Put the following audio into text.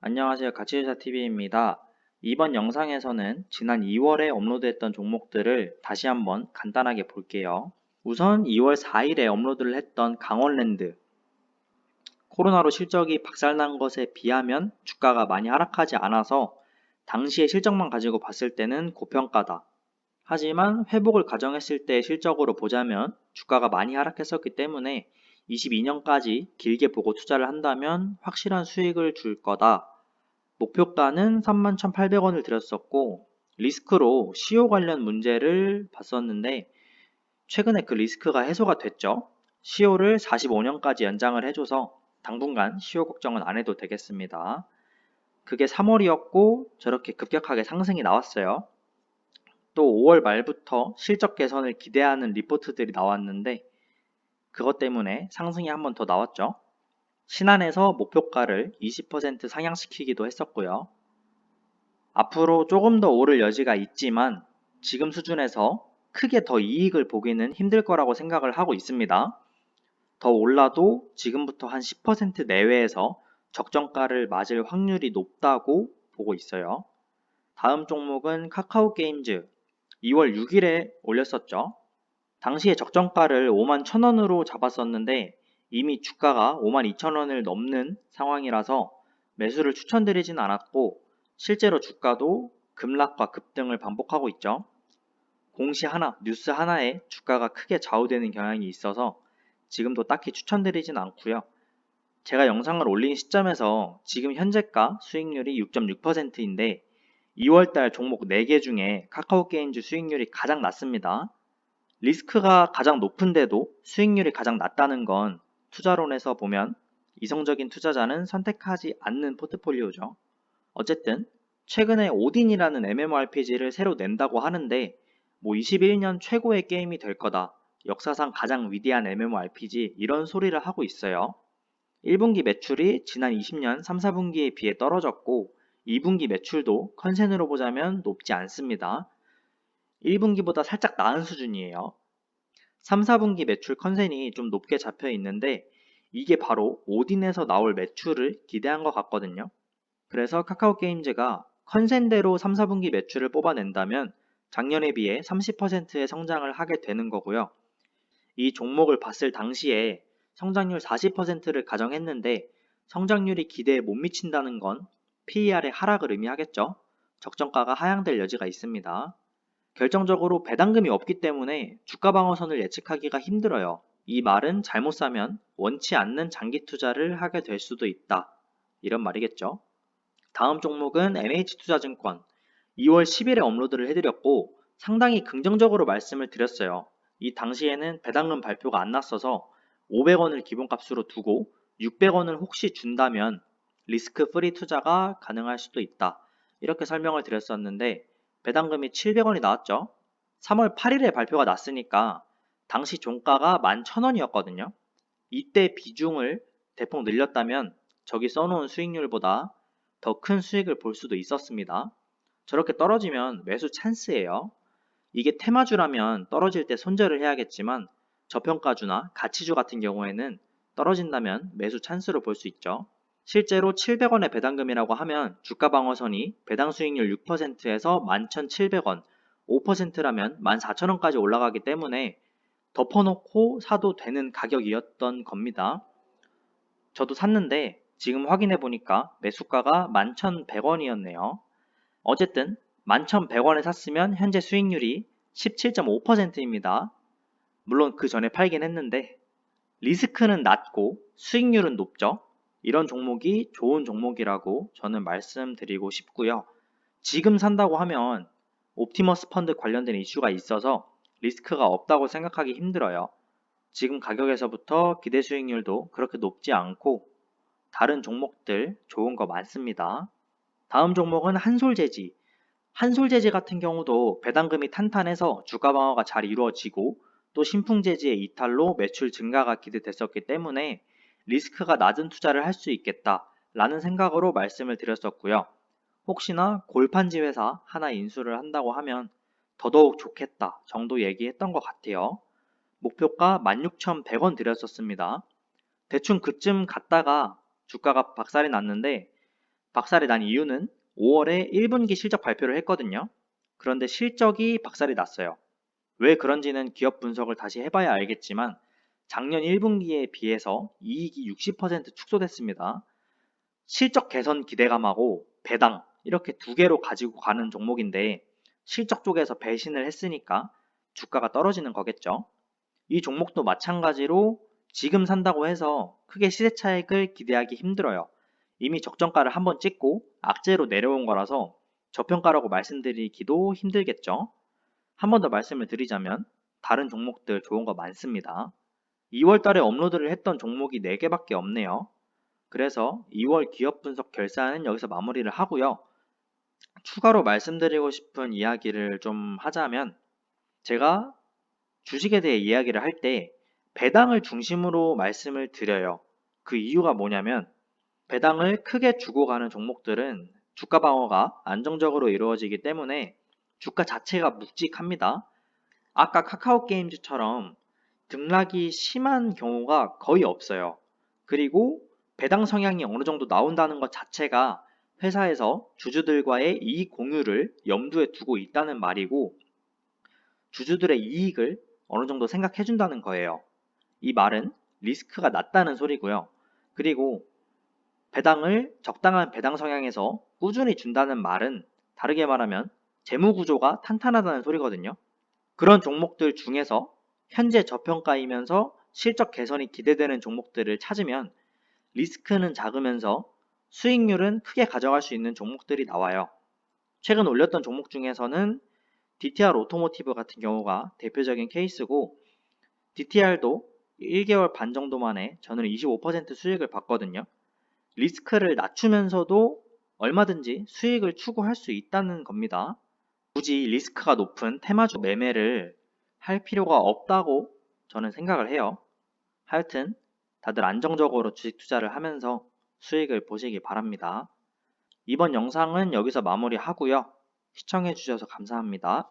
안녕하세요. 가치회사TV입니다. 이번 영상에서는 지난 2월에 업로드했던 종목들을 다시 한번 간단하게 볼게요. 우선 2월 4일에 업로드를 했던 강원랜드. 코로나로 실적이 박살난 것에 비하면 주가가 많이 하락하지 않아서 당시의 실적만 가지고 봤을 때는 고평가다. 하지만 회복을 가정했을 때 실적으로 보자면 주가가 많이 하락했었기 때문에 22년까지 길게 보고 투자를 한다면 확실한 수익을 줄 거다. 목표가는 31,800원을 드렸었고 리스크로 시효 관련 문제를 봤었는데 최근에 그 리스크가 해소가 됐죠. 시효를 45년까지 연장을 해줘서 당분간 시효 걱정은 안 해도 되겠습니다. 그게 3월이었고 저렇게 급격하게 상승이 나왔어요. 또 5월 말부터 실적 개선을 기대하는 리포트들이 나왔는데 그것 때문에 상승이 한 번 더 나왔죠. 신한에서 목표가를 20% 상향시키기도 했었고요. 앞으로 조금 더 오를 여지가 있지만 지금 수준에서 크게 더 이익을 보기는 힘들 거라고 생각을 하고 있습니다. 더 올라도 지금부터 한 10% 내외에서 적정가를 맞을 확률이 높다고 보고 있어요. 다음 종목은 카카오게임즈 2월 6일에 올렸었죠. 당시에 적정가를 5만 1,000원으로 잡았었는데 이미 주가가 5만 2천원을 넘는 상황이라서 매수를 추천드리진 않았고 실제로 주가도 급락과 급등을 반복하고 있죠. 공시 하나, 뉴스 하나에 주가가 크게 좌우되는 경향이 있어서 지금도 딱히 추천드리진 않고요. 제가 영상을 올린 시점에서 지금 현재가 수익률이 6.6%인데 2월달 종목 4개 중에 카카오게임즈 수익률이 가장 낮습니다. 리스크가 가장 높은데도 수익률이 가장 낮다는 건 투자론에서 보면 이성적인 투자자는 선택하지 않는 포트폴리오죠. 어쨌든 최근에 오딘이라는 MMORPG를 새로 낸다고 하는데 21년 최고의 게임이 될 거다. 역사상 가장 위대한 MMORPG 이런 소리를 하고 있어요. 1분기 매출이 지난 20년 3, 4분기에 비해 떨어졌고 2분기 매출도 컨센으로 보자면 높지 않습니다. 1분기보다 살짝 나은 수준이에요. 3, 4분기 매출 컨센이 좀 높게 잡혀 있는데 이게 바로 오딘에서 나올 매출을 기대한 것 같거든요. 그래서 카카오게임즈가 컨센대로 3, 4분기 매출을 뽑아낸다면 작년에 비해 30%의 성장을 하게 되는 거고요. 이 종목을 봤을 당시에 성장률 40%를 가정했는데 성장률이 기대에 못 미친다는 건 PER의 하락을 의미하겠죠. 적정가가 하향될 여지가 있습니다. 결정적으로 배당금이 없기 때문에 주가 방어선을 예측하기가 힘들어요. 이 말은 잘못 사면 원치 않는 장기 투자를 하게 될 수도 있다. 이런 말이겠죠. 다음 종목은 NH투자증권 2월 10일에 업로드를 해드렸고 상당히 긍정적으로 말씀을 드렸어요. 이 당시에는 배당금 발표가 안 났어서 500원을 기본값으로 두고 600원을 혹시 준다면 리스크 프리 투자가 가능할 수도 있다. 이렇게 설명을 드렸었는데 배당금이 700원이 나왔죠. 3월 8일에 발표가 났으니까 당시 종가가 11,000원이었거든요. 이때 비중을 대폭 늘렸다면 저기 써놓은 수익률보다 더 큰 수익을 볼 수도 있었습니다. 저렇게 떨어지면 매수 찬스예요. 이게 테마주라면 떨어질 때 손절을 해야겠지만 저평가주나 가치주 같은 경우에는 떨어진다면 매수 찬스로 볼 수 있죠. 실제로 700원의 배당금이라고 하면 주가 방어선이 배당 수익률 6%에서 11,700원, 5%라면 14,000원까지 올라가기 때문에 덮어놓고 사도 되는 가격이었던 겁니다. 저도 샀는데 지금 확인해 보니까 매수가가 11,100원이었네요. 어쨌든 11,100원에 샀으면 현재 수익률이 17.5%입니다. 물론 그 전에 팔긴 했는데 리스크는 낮고 수익률은 높죠. 이런 종목이 좋은 종목이라고 저는 말씀드리고 싶고요. 지금 산다고 하면 옵티머스 펀드 관련된 이슈가 있어서 리스크가 없다고 생각하기 힘들어요. 지금 가격에서부터 기대 수익률도 그렇게 높지 않고 다른 종목들 좋은 거 많습니다. 다음 종목은 한솔재지. 한솔재지 같은 경우도 배당금이 탄탄해서 주가 방어가 잘 이루어지고 또 신풍재지의 이탈로 매출 증가가 기대됐었기 때문에 리스크가 낮은 투자를 할 수 있겠다라는 생각으로 말씀을 드렸었고요. 혹시나 골판지 회사 하나 인수를 한다고 하면 더더욱 좋겠다 정도 얘기했던 것 같아요. 목표가 16,100원 드렸었습니다. 대충 그쯤 갔다가 주가가 박살이 났는데 박살이 난 이유는 5월에 1분기 실적 발표를 했거든요. 그런데 실적이 박살이 났어요. 왜 그런지는 기업 분석을 다시 해봐야 알겠지만 작년 1분기에 비해서 이익이 60% 축소됐습니다. 실적 개선 기대감하고 배당 이렇게 두 개로 가지고 가는 종목인데 실적 쪽에서 배신을 했으니까 주가가 떨어지는 거겠죠. 이 종목도 마찬가지로 지금 산다고 해서 크게 시세 차익을 기대하기 힘들어요. 이미 적정가를 한번 찍고 악재로 내려온 거라서 저평가라고 말씀드리기도 힘들겠죠. 한 번 더 말씀을 드리자면 다른 종목들 좋은 거 많습니다. 2월 달에 업로드를 했던 종목이 4개밖에 없네요. 그래서 2월 기업 분석 결산은 여기서 마무리를 하고요. 추가로 말씀드리고 싶은 이야기를 좀 하자면 제가 주식에 대해 이야기를 할 때 배당을 중심으로 말씀을 드려요. 그 이유가 뭐냐면 배당을 크게 주고 가는 종목들은 주가 방어가 안정적으로 이루어지기 때문에 주가 자체가 묵직합니다. 아까 카카오 게임즈처럼 등락이 심한 경우가 거의 없어요. 그리고 배당 성향이 어느 정도 나온다는 것 자체가 회사에서 주주들과의 이익 공유를 염두에 두고 있다는 말이고 주주들의 이익을 어느 정도 생각해 준다는 거예요. 이 말은 리스크가 낮다는 소리고요. 그리고 배당을 적당한 배당 성향에서 꾸준히 준다는 말은 다르게 말하면 재무 구조가 탄탄하다는 소리거든요. 그런 종목들 중에서 현재 저평가이면서 실적 개선이 기대되는 종목들을 찾으면 리스크는 작으면서 수익률은 크게 가져갈 수 있는 종목들이 나와요. 최근 올렸던 종목 중에서는 DTR 오토모티브 같은 경우가 대표적인 케이스고 DTR도 1개월 반 정도 만에 저는 25% 수익을 봤거든요. 리스크를 낮추면서도 얼마든지 수익을 추구할 수 있다는 겁니다. 굳이 리스크가 높은 테마주 매매를 할 필요가 없다고 저는 생각을 해요. 하여튼 다들 안정적으로 주식 투자를 하면서 수익을 보시기 바랍니다. 이번 영상은 여기서 마무리하고요. 시청해 주셔서 감사합니다.